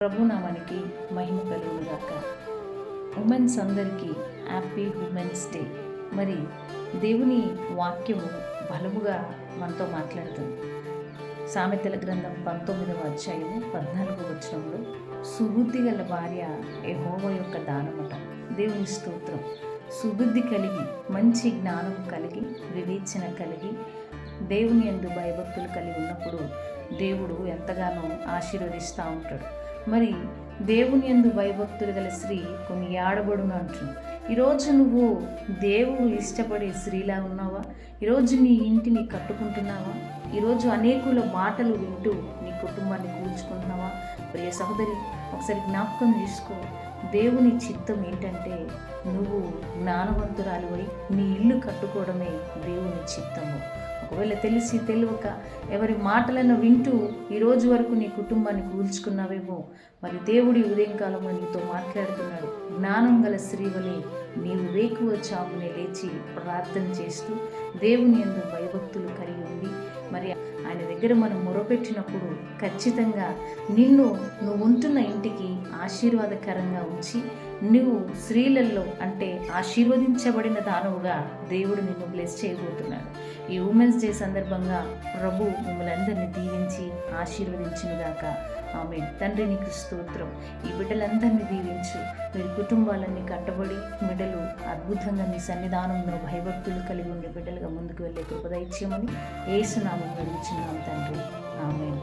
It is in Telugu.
ప్రభునామానికి మహిమ కలుగునుగాక. ఉమెన్స్ అందరికీ హ్యాపీ ఉమెన్స్ డే. మరి దేవుని వాక్యము బలముగా మనతో మాట్లాడుతుంది. సామెతల గ్రంథం 19వ అధ్యాయము 14వ వచనంలో, సుబుద్ధి గల భార్య యెహోవా యొక్క దానమట. దేవుని స్తోత్రం. సుబుద్ధి కలిగి, మంచి జ్ఞానం కలిగి, వివేచన కలిగి, దేవుని యందు భయభక్తులు కలిగి ఉన్నప్పుడు దేవుడు ఎంతగానో ఆశీర్వదిస్తూ ఉంటాడు. మరి దేవుని యందు భయభక్తులు గల స్త్రీ కొనియాడబడును అంటున్నాడు. ఈరోజు నువ్వు దేవుడు ఇష్టపడే స్త్రీలా ఉన్నావా? ఈరోజు నీ ఇంటిని కట్టుకుంటున్నావా? ఈరోజు అనేకుల మాటలు వింటూ నీ కుటుంబాన్ని కూల్చుకుంటున్నావా? ప్రియ సహోదరి, ఒకసారి జ్ఞాపకం చేసుకో. దేవుని చిత్తం ఏంటంటే నువ్వు జ్ఞానవంతురాలువై నీ ఇల్లు కట్టుకోవడమే దేవుని చిత్తము. ఒకవేళ తెలిసి తెలియక ఎవరి మాటలను వింటూ ఈరోజు వరకు నీ కుటుంబాన్ని కూల్చుకున్నావేమో, మరి దేవుడి ఉదయంకాలం నీతో మాట్లాడుతున్నాడు. జ్ఞానం గల స్త్రీ వలె నీవు వేకువ చామునే లేచి ప్రార్థన చేస్తూ దేవుని యందు భయభక్తులు కలిగి ఉండి, మరి ఆయన దగ్గర మనం మొరపెట్టినప్పుడు ఖచ్చితంగా నువ్వు ఉంటున్న ఇంటికి ఆశీర్వాదకరంగా ఉంచి, నువ్వు స్త్రీలలో అంటే ఆశీర్వదించబడిన దానవుగా దేవుడు నిన్ను బ్లెస్ చేయబోతున్నాడు. ఈ ఉమెన్స్ డే సందర్భంగా ప్రభు మిమ్మల్ని అందరినీ దీవించి ఆశీర్వదించునుగాక. ఆమేన్. తండ్రి నీకు స్తోత్రం. ఈ బిడ్డలందరినీ దీవించు. వీరి కుటుంబాలన్నీ కట్టబడి బిడ్డలు అద్భుతంగా నీ సన్నిధానంలో భయభక్తులు కలిగి ఉండే బిడ్డలుగా ముందుకు వెళ్ళే కృప దయచేయమని యేసు నామములో అడుగుచున్నాం తండ్రి. ఆమేన్.